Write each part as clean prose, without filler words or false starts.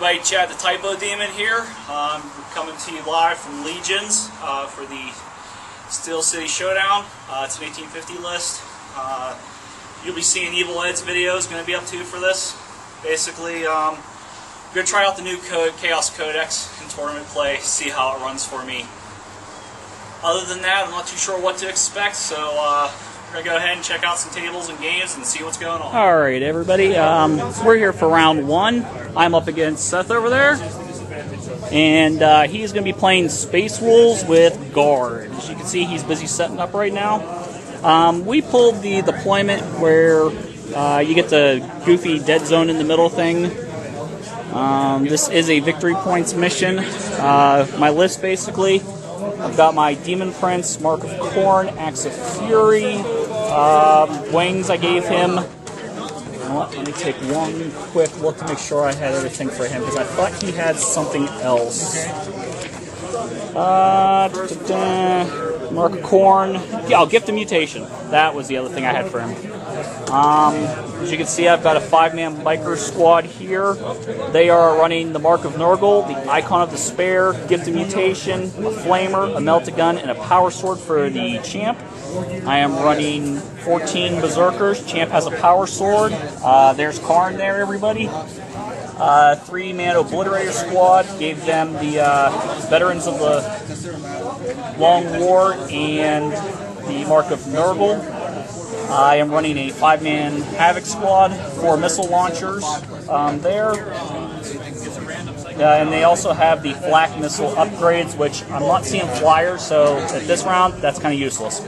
everybody, Chad the Typo Demon here. We're coming to you live from Legions for the Steel City Showdown. It's an 1850 list. You'll be seeing Evil Ed's videos going to be up to for this. Basically, I'm going to try out the new code, Chaos Codex, in tournament play, see how it runs for me. Other than that, I'm not too sure what to expect, so we're going to go ahead and check out some tables and games and see what's going on. Alright everybody, we're here for round one. I'm up against Seth over there. And he's going to be playing Space Wolves with Guard. As you can see, he's busy setting up right now. We pulled the deployment where you get the goofy dead zone in the middle thing. This is a victory points mission. My list basically, I've got my Demon Prince, Mark of Khorne, Axe of Fury, wings I gave him. Let me take one quick look to make sure I had everything for him, because I thought he had something else. Mark of Khorne. Yeah, Gift of Mutation. That was the other thing I had for him. As you can see, I've got a 5-man biker squad here. They are running the Mark of Nurgle, the Icon of Despair, Gift of Mutation, a Flamer, a Melted Gun, and a Power Sword for the Champ. I am running 14 Berserkers. Champ has a Power Sword. There's Karn there, everybody. 3-man Obliterator squad. Gave them the Veterans of the Long War and the Mark of Nurgle. I am running a 5-man Havoc squad, 4 missile launchers there. And they also have the flak missile upgrades, which I'm not seeing flyers, so at this round, that's kind of useless.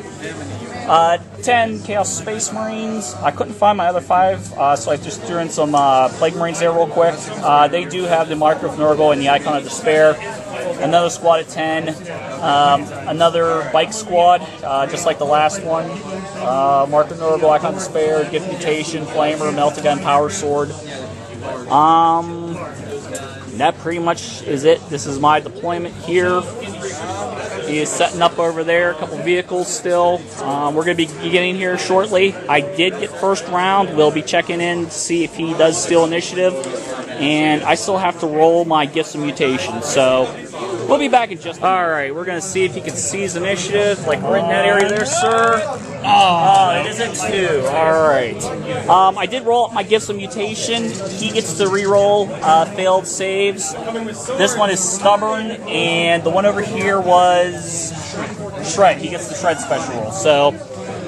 10 Chaos Space Marines. I couldn't find my other 5, so I just threw in some Plague Marines there real quick. They do have the Mark of Nurgle and the Icon of Despair. Another squad of 10. Another bike squad, just like the last one. Mark of Nurgle, Icon of Despair, Gift Mutation, Flamer, Melted Gun, Power Sword. That pretty much is it. This is my deployment here. He is setting up over there. A couple vehicles still. We're going to be getting here shortly. I did get first round. We'll be checking in to see if he does steal initiative. And I still have to roll my Gifts of Mutation. So we'll be back in just a minute. Alright, we're going to see if he can seize initiative. Like right in that area there, sir. Oh, it is a 2. Alright. I did roll up my Gifts of Mutation. He gets to re-roll failed saves. This one is Stubborn, and the one over here was Shred. He gets the Shred special roll. So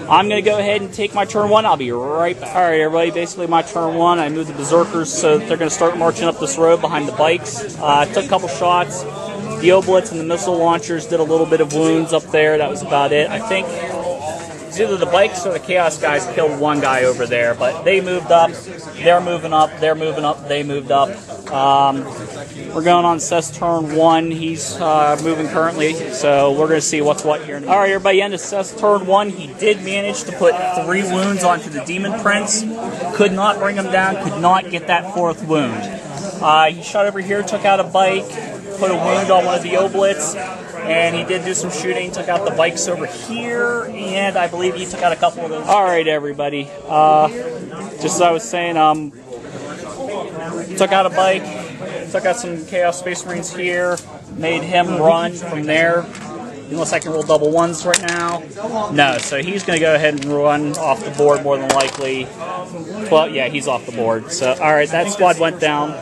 I'm going to go ahead and take my turn 1. I'll be right back. Alright, everybody. Basically, my turn 1, I moved the Berserkers so that they're going to start marching up this road behind the bikes. I took a couple shots. The Oblitz and the missile launchers did a little bit of wounds up there. That was about it. I think it's either the bikes or the Chaos guys killed one guy over there, but they moved up. They're moving up. They're moving up. They moved up. We're going on Seth's turn 1. He's moving currently, so we're going to see what's what here. Alright, everybody, end of Seth's turn 1. He did manage to put 3 wounds onto the Demon Prince. Could not bring him down. Could not get that 4th wound. He shot over here, took out a bike, put a wound on one of the Oblitz, and he did do some shooting, took out the bikes over here, and I believe he took out a couple of those. Alright, everybody. Just as I was saying, took out a bike, took out some Chaos Space Marines here, made him run from there. Unless I can roll double 1s right now. No, so he's going to go ahead and run off the board more than likely. Well, yeah, he's off the board. So, alright, that squad went down.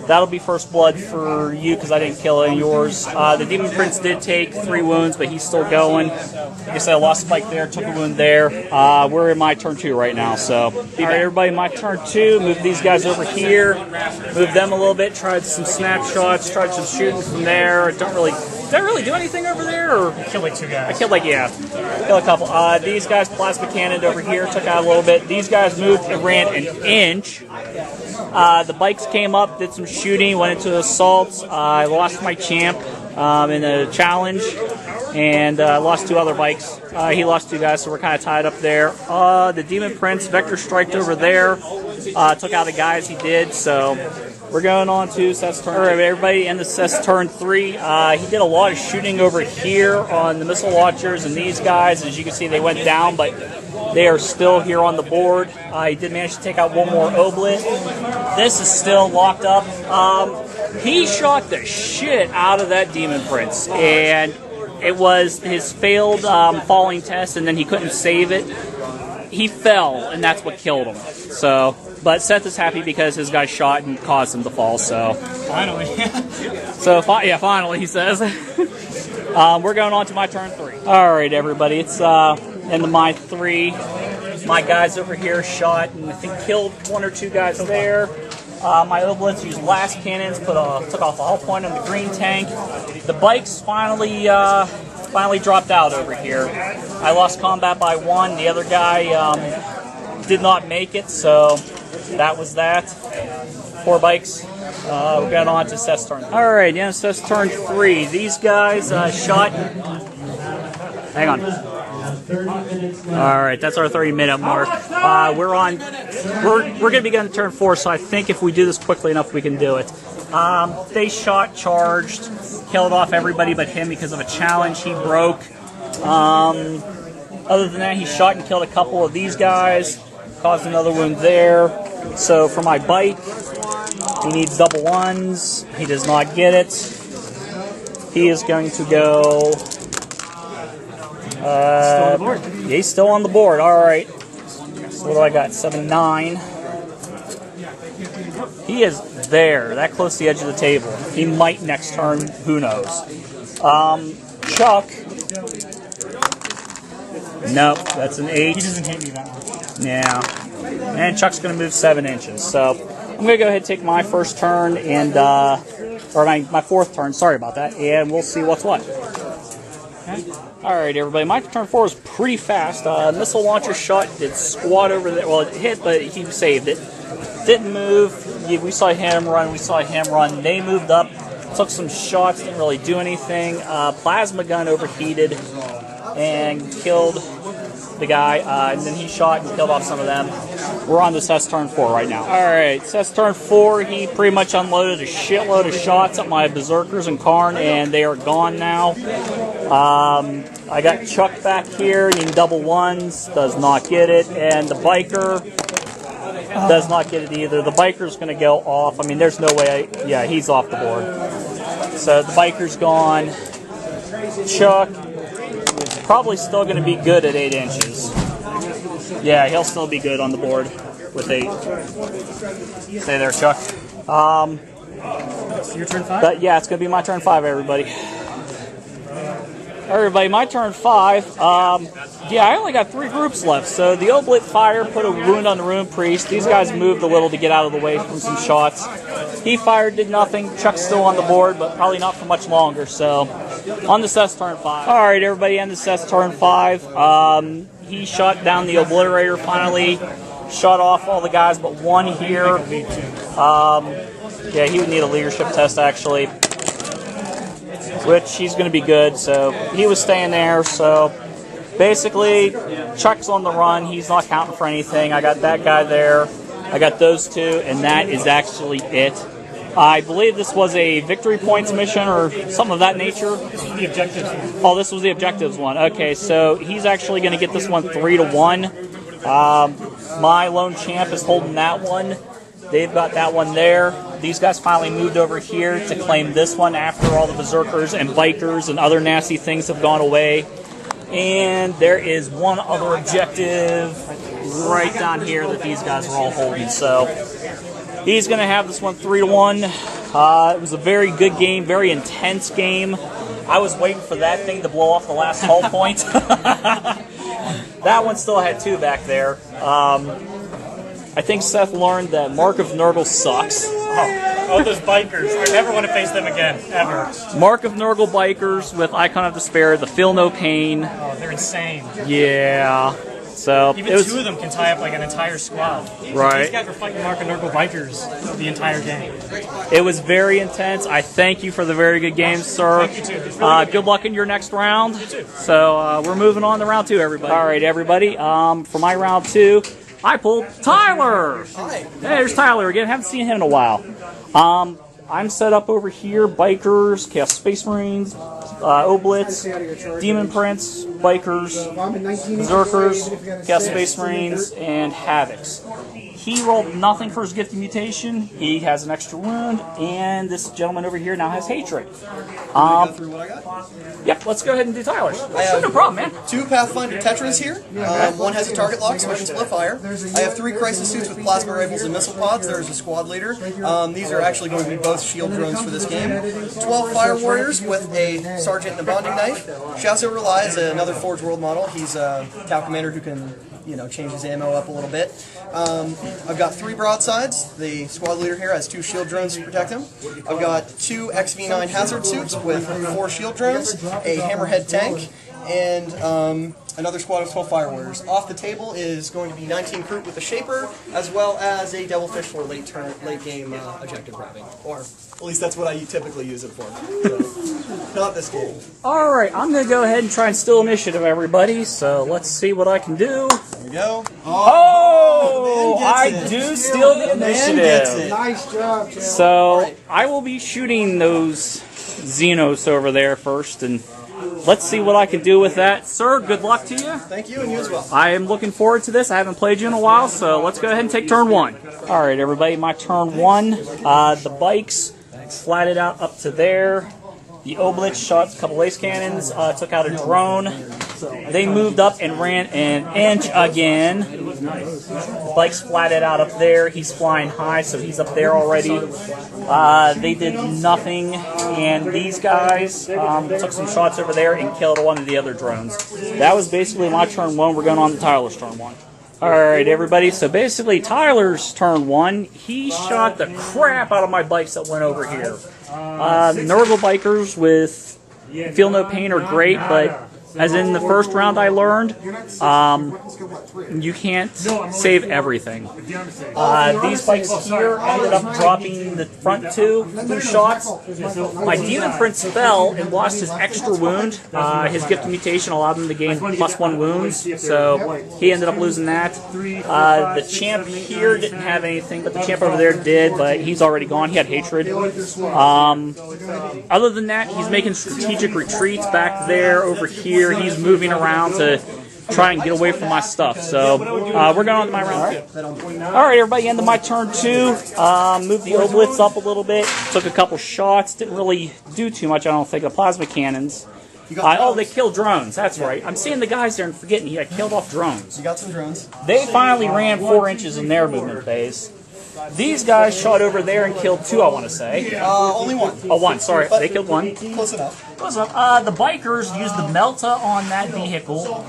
That'll be first blood for you because I didn't kill any of yours. The Demon Prince did take 3 wounds, but he's still going. Like I said, I lost a spike there, took a wound there. We're in my turn 2 right now. So, alright, everybody, my turn 2. Move these guys over here. Move them a little bit. Tried some snapshots. Tried some shooting from there. Did I really do anything over there? Or? I killed like 2 guys. I killed like, yeah. Killed a couple. These guys plasma cannoned over here. Took out a little bit. These guys moved and ran an inch. The bikes came up, did some shooting, went into assaults. I lost my champ in a challenge, and lost 2 other bikes. He lost 2 guys, so we're kind of tied up there. The Demon Prince vector striked over there, took out the guys he did, so we're going on to Seth's turn. All right, everybody, end of Seth's turn 3. He did a lot of shooting over here on the missile launchers, and these guys, as you can see, they went down, but They are still here on the board. I did manage to take out one more oblit. This is still locked up. He shot the shit out of that Demon Prince, and it was his failed falling test, and then he couldn't save it. He fell, and that's what killed him. So, but Seth is happy because his guy shot and caused him to fall. So finally, finally, he says. We're going on to my turn 3. All right, everybody, it's into my 3. My guys over here shot and I think killed 1 or 2 guys there. My oblets used last cannons, took off a hull point on the green tank. The bikes finally dropped out over here. I lost combat by 1. The other guy did not make it, so that was that. 4 bikes. We're going on to Seth's turn. All right, yeah, Seth's turn 3. These guys shot. Hang on. All right, that's our 30-minute mark. We're going to be getting turn 4, so I think if we do this quickly enough, we can do it. They shot, charged, killed off everybody but him because of a challenge he broke. Other than that, he shot and killed a couple of these guys, caused another wound there. So for my bike, he needs double 1s. He does not get it. He is going to go. Still on the board. He's still on the board. All right. So what do I got? 7, 9. He is there, that close to the edge of the table. He might next turn. Who knows? Chuck. Nope, that's an 8. He doesn't hit me that much. Yeah. And Chuck's going to move 7 inches. So I'm going to go ahead and take my first turn and or my 4th turn. Sorry about that. And we'll see what's what. Okay. All right, everybody. My turn 4 is pretty fast. Missile launcher shot. Did squat over there. Well, it hit, but he saved it. Didn't move. We saw him run. We saw him run. They moved up. Took some shots. Didn't really do anything. Plasma gun overheated and killed the guy. And then he shot and killed off some of them. We're on to Seth's turn 4 right now. All right, Seth's turn 4. He pretty much unloaded a shitload of shots at my Berserkers and Karn, and they are gone now. I got Chuck back here, needing double 1s, does not get it, and the biker does not get it either. The biker's going to go off. I mean, there's no way. Yeah, he's off the board. So the biker's gone. Chuck probably still going to be good at 8 inches. Yeah, he'll still be good on the board with 8. Stay there, Chuck. It's your turn 5? But yeah, it's going to be my turn 5, everybody. Everybody, my turn 5. Yeah, I only got 3 groups left. So the Oblit Fire put a wound on the Rune Priest. These guys moved a little to get out of the way from some shots. He fired, did nothing. Chuck's still on the board, but probably not for much longer. So on to Seth's turn 5. All right, everybody, on to Seth's turn 5. He shot down the Obliterator finally. Shot off all the guys but 1 here. Yeah, he would need a leadership test, actually. Which he's going to be good, so he was staying there. So basically, Chuck's on the run. He's not counting for anything. I got that guy there. I got those 2, and that is actually it. I believe this was a victory points mission or something of that nature. This was the objectives one. Oh, this was the objectives one. Okay, so he's actually going to get this one 3-1. My lone champ is holding that one. They've got that one there. These guys finally moved over here to claim this one after all the Berserkers and Bikers and other nasty things have gone away. And there is one other objective right down here that these guys are all holding. So he's going to have this one 3-1. It was a very good game, very intense game. I was waiting for that thing to blow off the last hull point. That one still had 2 back there. I think Seth learned that Mark of Nurgle sucks. Oh, those bikers. I never want to face them again, ever. Mark of Nurgle bikers with Icon of Despair, the Feel No Pain. Oh, they're insane. Yeah. So Even 2 of them can tie up like an entire squad. Right. These guys were fighting Mark and Nurgle bikers the entire game. It was very intense. I thank you for the very good game, sir. Thank you too. Good luck in your next round. You too. So we're moving on to round 2, everybody. All right, everybody. For my round 2, I pulled Tyler. Hi. Hey, there's Tyler again. Haven't seen him in a while. I'm set up over here. Bikers, Chaos Space Marines, Oblits, Demon Prince, Bikers, Berserkers, Chaos Space Marines, and Havocs. He rolled nothing for his gifted mutation. He has an extra wound, and this gentleman over here now has hatred. Go through what I got? Yep, let's go ahead and do Tyler's. have No problem, man. 2 Pathfinder Tetras here. One has a target lock, so I can split fire. I have 3 crisis suits with plasma rifles and missile pods. There's a squad leader. These are actually going to be both shield drones for this game. 12 fire warriors with a sergeant and a bonding knife. Shasso Rely is another Forge World model. He's a Tau commander who can, change his ammo up a little bit. I've got 3 broadsides. The squad leader here has 2 shield drones to protect him. I've got 2 XV9 hazard suits with 4 shield drones, a hammerhead tank, and another squad of 12 fire warriors. Off the table is going to be 19 Kroot with a Shaper, as well as a Devilfish for late game objective grabbing. Or at least that's what I typically use it for. So, not this game. Alright, I'm going to go ahead and try and steal initiative, everybody. So let's see what I can do. There we go. Oh, I it. do steal the initiative. Nice job, Chad. So I will be shooting those Xenos over there first, and let's see what I can do with that. Sir, good luck to you. Thank you, and you as well. I am looking forward to this. I haven't played you in a while, so let's go ahead and take turn 1. Alright, everybody, my turn 1. The bikes flatted out up to there. The Oblitz shot a couple lace cannons, took out a drone. They moved up and ran an inch again. The bike's flatted out up there. He's flying high, so he's up there already. They did nothing, and these guys took some shots over there and killed one of the other drones. That was basically my turn 1. We're going on to Tyler's turn 1. Alright, everybody, so basically Tyler's turn 1, he shot the crap out of my bikes that went over here. Nerval bikers with Feel No Pain are great, but as in the first round I learned, you can't save everything. These bikes here ended up dropping the front 2 shots. My Demon Prince fell and lost his extra wound. His gifted mutation allowed him to gain +1 wounds, so he ended up losing that. The champ here didn't have anything, but the champ over there did, but he's already gone. He had hatred. Other than that, he's making strategic retreats back there, over here. He's moving around to try and get away from my stuff. So we're going on to my round 2. Alright, everybody, end of my turn 2. Moved the Oblitz up a little bit. Took a couple shots. Didn't really do too much, I don't think. The plasma cannons. Oh, they killed drones. That's right. I'm seeing the guys there and forgetting he had killed off drones. You got some drones. They finally ran 4 inches in their movement phase. These guys shot over there and killed 2, I want to say. Only 1. Oh, 1, sorry. They killed 1. Close enough. The bikers used the Melta on that vehicle,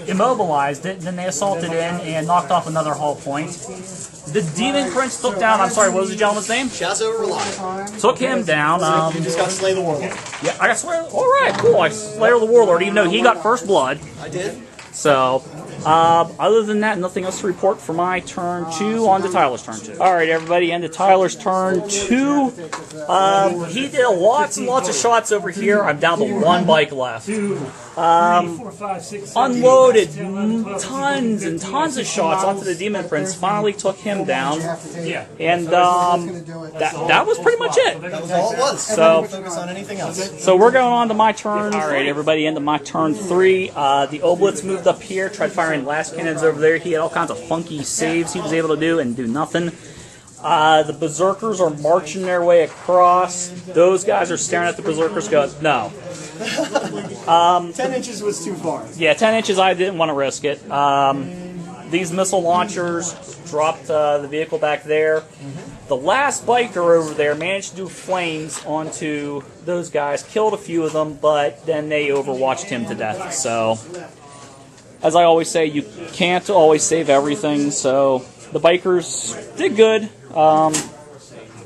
immobilized it, then they assaulted in and knocked off another hull point. The Demon Prince took down, I'm sorry, what was the gentleman's name? Shasso Rely. Took him down. You just got to slay the Warlord. Yeah, I got Slayer. Alright, cool. I Slayer the Warlord, even though he got first blood. I did. So, other than that, nothing else to report for my turn 2. On to Tyler's turn 2. Alright, everybody, end of Tyler's turn 2. He did lots and lots of shots over here. I'm down to 1 bike left. Unloaded tons and tons of shots onto the Demon Prince. Finally took him down. And that was pretty much it. That was all it was. So, focus on anything else. So we're going on to my turn. Alright, everybody, into my turn 3. The Oblitz moved up here, tried firing last cannons over there. He had all kinds of funky saves he was able to do and do nothing. The Berserkers are marching their way across. Those guys are staring at the Berserkers going, no. 10 inches was too far. Yeah, 10 inches, I didn't want to risk it. These missile launchers dropped the vehicle back there. The last biker over there managed to do flames onto those guys, killed a few of them, but then they overwatched him to death. So, as I always say, you can't always save everything, so the bikers did good.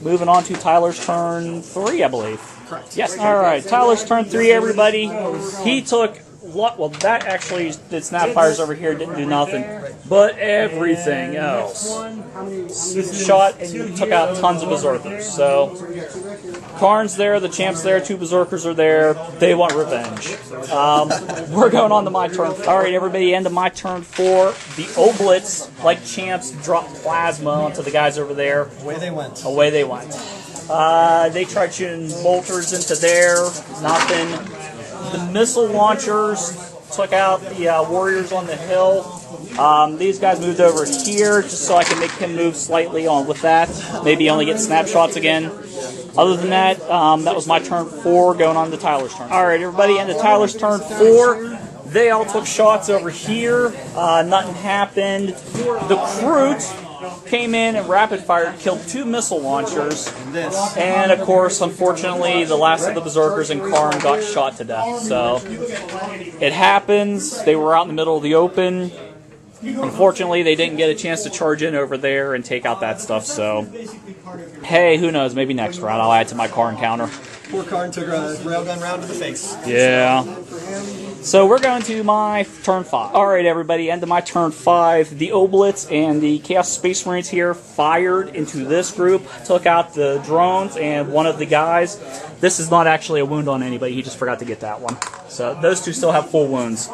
Moving on to Tyler's turn 3, I believe. Correct. Yes, alright. Tyler's turn 3, everybody. He took... Well, that actually, the Snapfires over here didn't do nothing. But everything else. Shot and took out tons of Berserkers. So, Karn's there, the Champ's there, 2 Berserkers are there. They want revenge. We're going on to my turn. Alright, everybody, end of my turn 4. The Oblitz, like Champs, dropped plasma onto the guys over there. Away they went. Away they went. They tried shooting bolters into there. Nothing. The missile launchers took out the warriors on the hill. These guys moved over here just so I can make him move slightly on with that. Maybe only get snapshots again. Other than that, that was my turn 4 going on to Tyler's turn. Alright, everybody, into Tyler's turn 4. They all took shots over here. Nothing happened. The Crute came in and rapid fired, killed 2 missile launchers. And of course, unfortunately, the last of the Berserkers and Karn got shot to death. So it happens. They were out in the middle of the open. Unfortunately, they didn't get a chance to charge in over there and take out that stuff, so hey, who knows, maybe next round I'll add to my Karn counter. Poor Karn took a railgun round to the face. Yeah. So we're going to my turn 5. Alright, everybody, end of my turn 5. The Oblitz and the Chaos Space Marines here fired into this group, took out the drones and one of the guys. This is not actually a wound on anybody, he just forgot to get that one. So those 2 still have full wounds.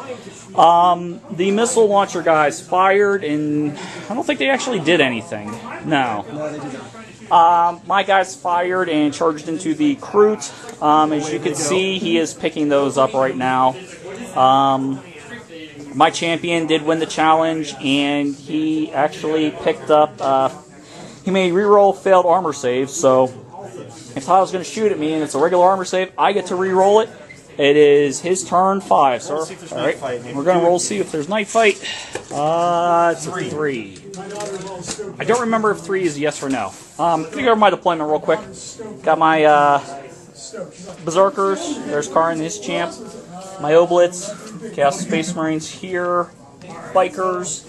The missile launcher guys fired, and I don't think they actually did anything. No. No, they did not. My guys fired and charged into the Crute. As you can see, he is picking those up right now. My champion did win the challenge, and he actually picked up, he made reroll failed armor save, so if Tyler's going to shoot at me and it's a regular armor save, I get to reroll it. It is his turn 5, sir. Alright, we're going to roll see if there's night fight. It's a 3. I don't remember if 3 is yes or no. I'm going to go over my deployment real quick. Got my Berserkers. There's Karn, his champ. My Oblitz. Chaos Space Marines here. Bikers.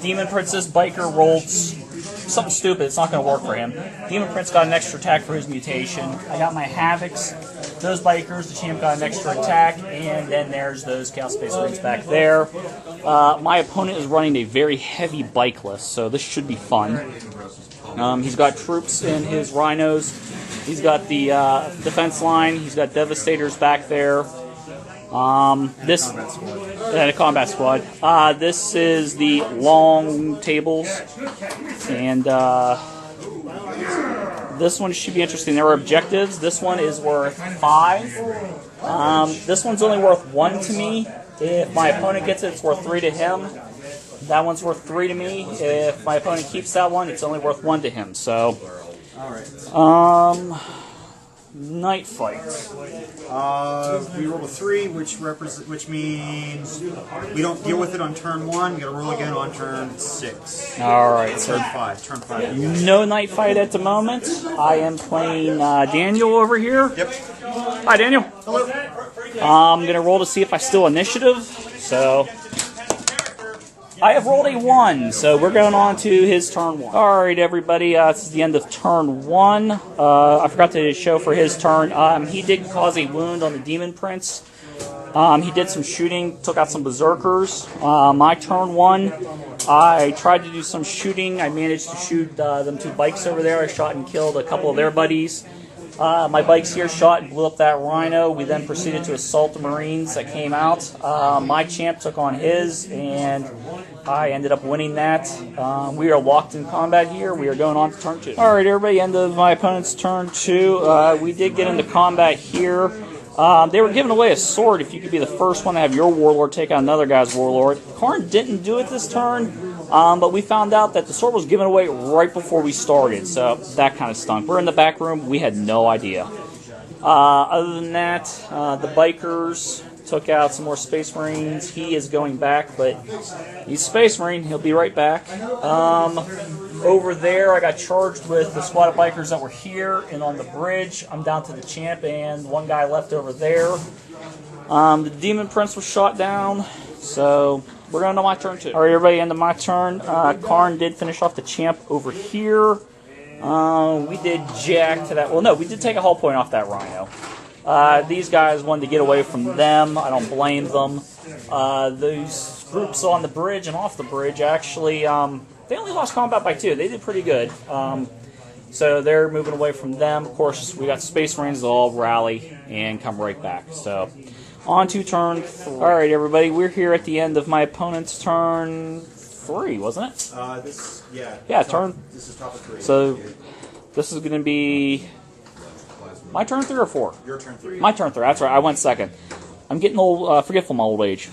Demon Princess Biker rolled something stupid. It's not going to work for him. Demon Prince got an extra attack for his mutation. I got my Havocs. Those Bikers, the champ got an extra attack, and then there's those Chaos Space Marines back there. My opponent is running a very heavy bike list, so this should be fun. He's got troops in his rhinos. He's got the defense line. He's got Devastators back there. The combat squad. This is the long tables, and this one should be interesting. There are objectives. This one is worth 5. This one's only worth 1 to me. If my opponent gets it, it's worth 3 to him. That one's worth 3 to me. If my opponent keeps that one, it's only worth 1 to him. So, night fight. We roll a 3, which means we don't deal with it on turn 1. You got to roll again on turn 6. All right, so Turn 5. no night fight at the moment. I am playing Daniel over here. Yep. Hi, Daniel. Hello. I'm gonna roll to see if I steal initiative. So I have rolled a 1, so we're going on to his turn 1. Alright, everybody, this is the end of turn 1. I forgot to show for his turn. He did cause a wound on the Demon Prince. He did some shooting, took out some Berserkers. My turn 1, I tried to do some shooting. I managed to shoot them 2 bikes over there. I shot and killed a couple of their buddies. My bikes here shot and blew up that Rhino. We then proceeded to assault the Marines that came out. My champ took on his, and I ended up winning that. We are locked in combat here. We are going on to turn 2. Alright, everybody, end of my opponent's turn 2. We did get into combat here. They were giving away a sword if you could be the first one to have your warlord take out another guy's warlord. Karn didn't do it this turn, but we found out that the sword was given away right before we started, so that kind of stunk. We're in the back room. We had no idea. Other than that, the Bikers took out some more Space Marines. He is going back, but he's Space Marine. He'll be right back. Over there, I got charged with the squad of Bikers that were here and on the bridge. I'm down to the champ and one guy left over there. The Demon Prince was shot down, so we're going to my turn 2. Alright, everybody, end of my turn. Karn did finish off the champ over here. We did jack to that. Well, no, we did take a hull point off that Rhino. These guys wanted to get away from them. I don't blame them. Those groups on the bridge and off the bridge actually, they only lost combat by 2. They did pretty good. So they're moving away from them. Of course, we got Space Marines that all rally and come right back. So on to turn 3. Alright, everybody, we're here at the end of my opponent's turn 3, wasn't it? This is top of 3. So this is going to be My turn 3 or 4? Your turn 3. My turn 3. That's right. I went second. I'm getting old, forgetful in my old age.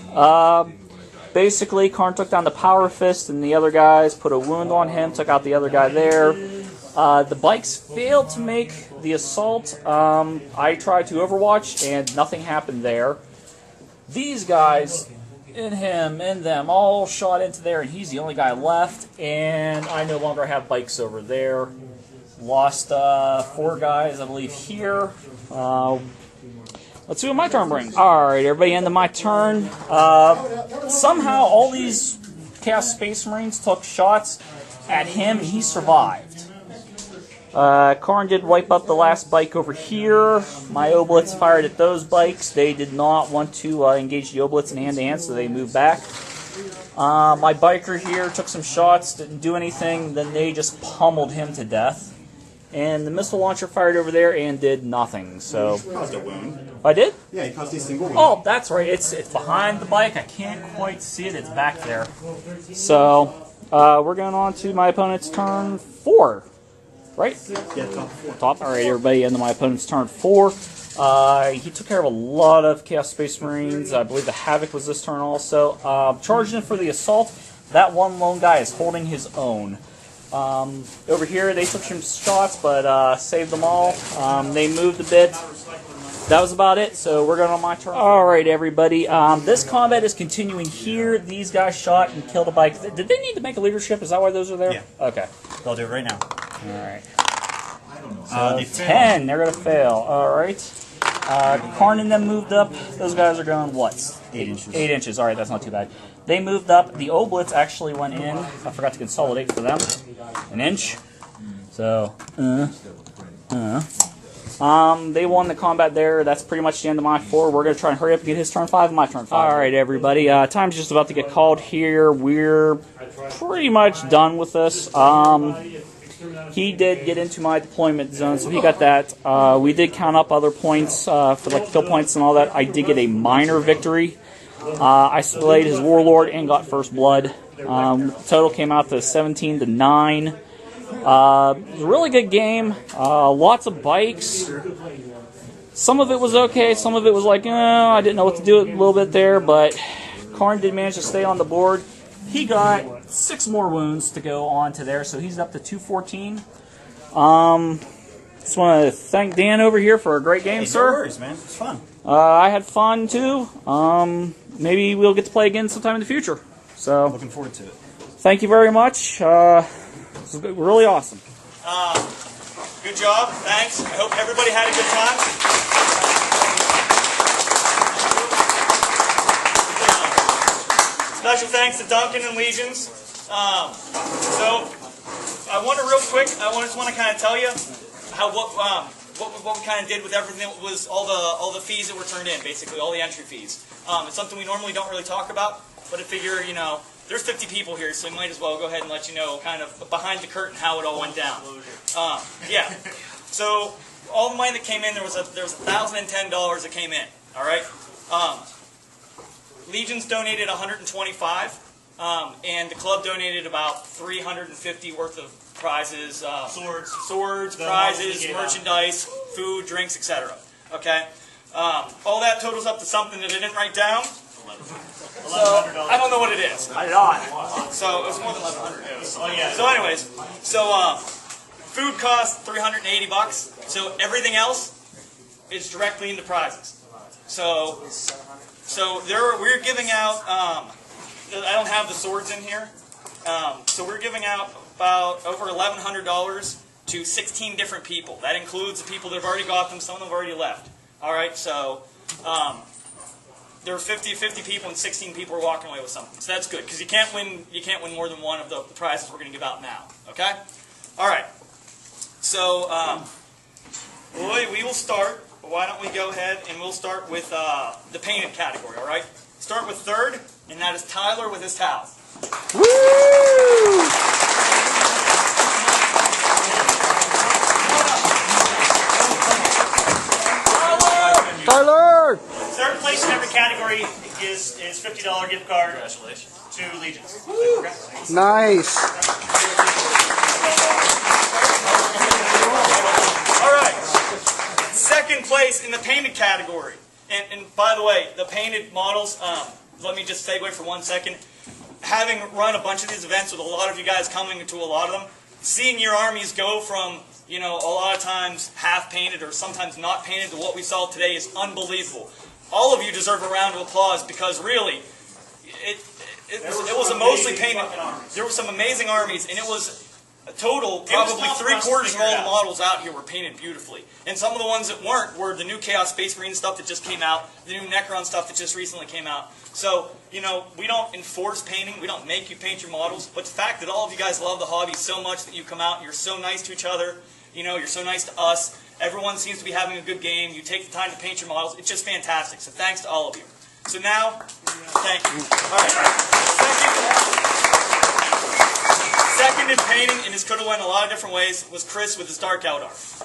Basically, Karn took down the Power Fist, and the other guys put a wound on him, took out the other guy there. The bikes failed to make the assault. I tried to Overwatch, and nothing happened there. These guys, and him, and them, all shot into there, and he's the only guy left, and I no longer have bikes over there. Lost 4 guys, I believe, here. Let's see what my turn brings. Alright, everybody, end of my turn. Somehow, all these Chaos Space Marines took shots at him, and he survived. Karn did wipe up the last bike over here. My Oblitz fired at those bikes. They did not want to engage the Oblitz in hand-to-hand, so they moved back. My biker here took some shots, didn't do anything, then they just pummeled him to death. And the missile launcher fired over there and did nothing. So You caused a wound. I did? Yeah, you caused a single wound. Oh, that's right. It's behind the bike. I can't quite see it. It's back there. So we're going on to my opponent's turn 4. Right? Yeah, top 4. Top. All right, everybody. End of my opponent's turn 4. He took care of a lot of Chaos Space Marines. I believe the Havoc was this turn also. Charged in for the assault. That one lone guy is holding his own. Over here, they took some shots, but saved them all. They moved a bit. That was about it, so we're going on my turn. Alright, everybody. This combat is continuing here. These guys shot and killed a bike. Did they need to make a leadership? Is that why those are there? Yeah. Okay. They'll do it right now. Alright. They 10. They're going to fail. Alright. Karn and them moved up. Those guys are going, what? 8 inches. 8 inches. Alright, that's not too bad. They moved up. The Oblitz actually went in. I forgot to consolidate for them. An inch. So, they won the combat there. That's pretty much the end of my 4. We're going to try and hurry up and get his turn 5 and my turn 5. Alright, everybody. Time's just about to get called here. We're pretty much done with this. He did get into my deployment zone, so he got that. We did count up other points for like kill points and all that. I did get a minor victory. I slayed his warlord and got first blood. Total came out to 17-9. It was a really good game. Lots of bikes. Some of it was okay. Some of it was like, I didn't know what to do a little bit there. But Karn did manage to stay on the board. He got 6 more wounds to go on to there, so he's up to 214. Just want to thank Dan over here for a great game, sir. No worries, man. It's fun. I had fun too. Maybe we'll get to play again sometime in the future. So, Looking forward to it. thank you very much. This was really awesome. Good job. Thanks. I hope everybody had a good time. Special thanks to Duncan and Legions. So, I want to real quick. Just want to kind of tell you how what we kind of did with everything that was all the fees that were turned in, basically all the entry fees. It's something we normally don't really talk about, but I figure there's 50 people here, so I might as well go ahead and let you know kind of behind the curtain how it all went down. Yeah. So all the money that came in, there was $1,010 that came in. All right. Legions donated 125, and the club donated about 350 worth of prizes, swords, prizes, merchandise, food, drinks, etc. Okay. All that totals up to something that I didn't write down. So I don't know what it is. I not. So it was more than 1,100. So anyways, food cost $380. So everything else is directly into prizes. So we're giving out. I don't have the swords in here. So we're giving out about over $1,100 to 16 different people. That includes the people that have already got them. Some of them have already left. All right. So there were 50 people, and 16 people are walking away with something. So that's good because you can't win more than one of the prizes we're going to give out now. Okay. All right. So we will start. Why don't we go ahead and we'll start with the painted category. All right. Start with third, and that is Tyler with his towel. Woo! Tyler! Third place in every category is $50 gift card to Legions. Nice. All right. second place in the painted category. And by the way, the painted models, let me just segue for 1 second. Having run a bunch of these events with a lot of you guys coming to a lot of them, seeing your armies go from, you know, a lot of times half painted or sometimes not painted to what we saw today is unbelievable. All of you deserve a round of applause because really, it was a mostly painted. There were some amazing armies, and it was a total, probably 3/4 of all the models out here were painted beautifully. And some of the ones that weren't were the new Chaos Space Marine stuff that just came out, the new Necron stuff that just recently came out. So, you know, we don't enforce painting, we don't make you paint your models, but the fact that all of you guys love the hobby so much that you come out and you're so nice to each other, you know, you're so nice to us, everyone seems to be having a good game, you take the time to paint your models, it's just fantastic. So thanks to all of you. So now, thank you. All right. Second in painting, and this could have went a lot of different ways, was Chris with his Dark Eldar. If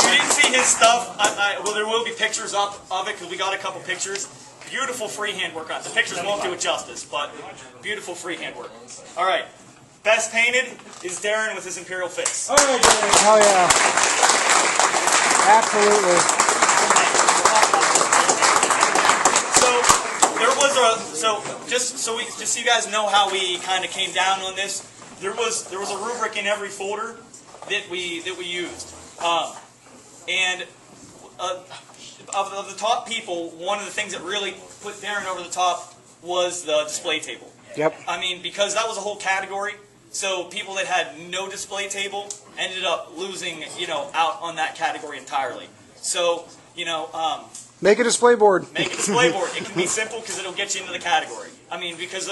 you didn't see his stuff, well, there will be pictures up of it because we got a couple pictures. Beautiful freehand work on it. The pictures won't do it justice, but beautiful freehand work. All right. Best painted is Darren with his Imperial Fix. Oh yeah. Absolutely. Just so you guys know how we kind of came down on this, there was a rubric in every folder that we used, and of the top people, one of the things that really put Darren over the top was the display table. Yep. I mean, because that was a whole category, so people that had no display table ended up losing, you know, out on that category entirely. So, you know, make a display board. make a display board. It can be simple because it'll get you into the category. I mean, because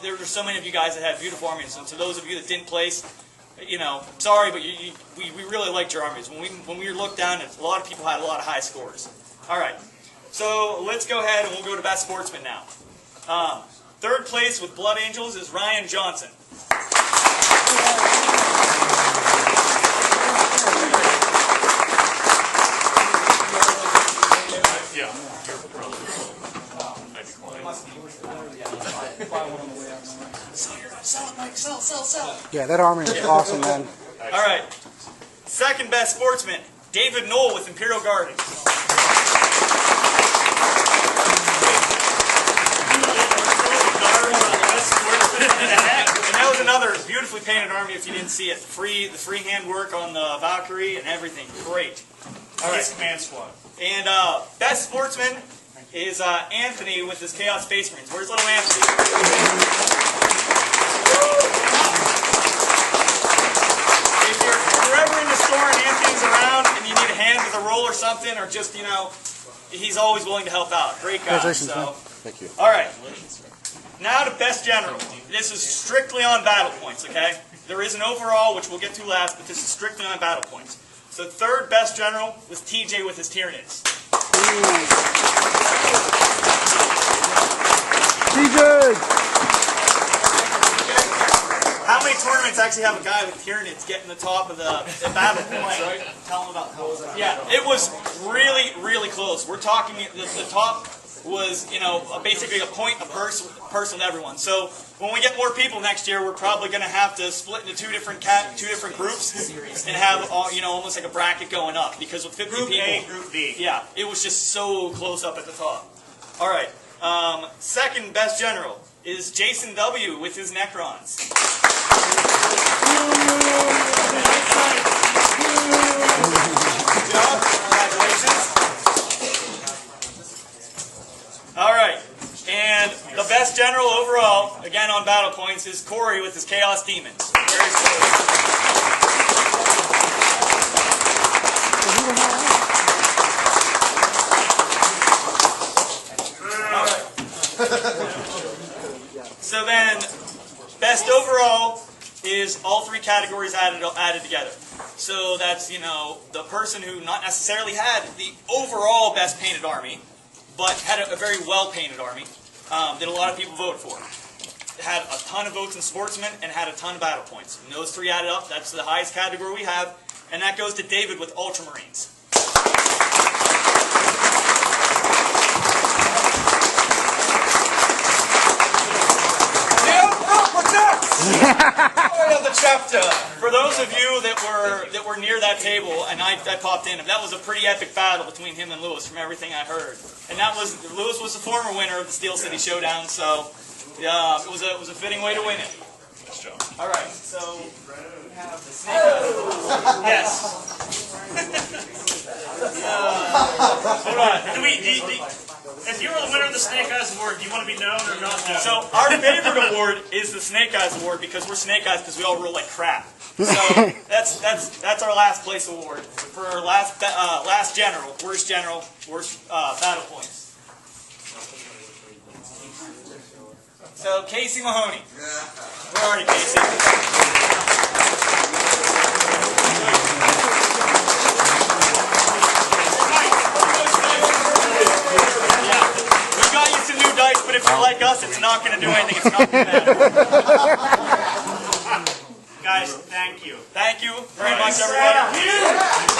there were so many of you guys that had beautiful armies, and to those of you that didn't place, you know, sorry, but we really liked your armies. When we looked down, a lot of people had a lot of high scores. All right, so let's go ahead and we'll go to Best Sportsman now. Third place with Blood Angels is Ryan Johnson. Sell. Yeah, that army is awesome, man. All right. Second best sportsman, David Knoll with Imperial Guard. And that was another beautifully painted army if you didn't see it. The freehand work on the Valkyrie and everything. Great. All right. Command squad. And best sportsman is Anthony with his Chaos Space Marines. Where's little Anthony? If you're ever in the store and Anthony's around and you need a hand with a roll or something, or just, you know, he's always willing to help out. Great guy. So. Thank you. All right. Now to Best General. This is strictly on battle points, okay? There is an overall, which we'll get to last, but this is strictly on battle points. So third Best General was TJ with his Tyranids. TJ! How many tournaments actually have a guy with Tyranids getting the top of the battle points? Right? Tell them about that. Yeah, it was really, really close. We're talking, the top was, you know, basically a point a person to everyone. So when we get more people next year, we're probably going to have to split into two different groups and have, you know, almost like a bracket going up, because with 50 Group people, A, Group B. Yeah, it was just so close up at the top. All right, second best general is Jason W. with his Necrons. Good job. Congratulations. All right, and the best general overall, again on battle points, is Corey with his Chaos Demons. Very close. All right. So then, best overall is all three categories added together. So that's, you know, the person who not necessarily had the overall best painted army, but had a very well-painted army that a lot of people voted for. It had a ton of votes in Sportsman and had a ton of battle points. And those three added up, that's the highest category we have, and that goes to David with Ultramarines. Yeah, what's up? the chapter. For those of you that were near that table, and I popped in, that was a pretty epic battle between him and Lewis, from everything I heard. And Lewis was the former winner of the Steel City Showdown, so yeah, it was a fitting way to win it. All right, so we have the snake eyes. Yes. Hold on. If you were the winner of the Snake Eyes Award, do you want to be known or not known? So our favorite award is the Snake Eyes Award because we're Snake Eyes because we all roll like crap. So that's our last place award for our last general, worst battle points. So Casey Mahoney, where are you, Casey? Dice, but if you're like us, it's not going to do anything. It's not going to matter. Guys, thank you. Thank you very much, everybody.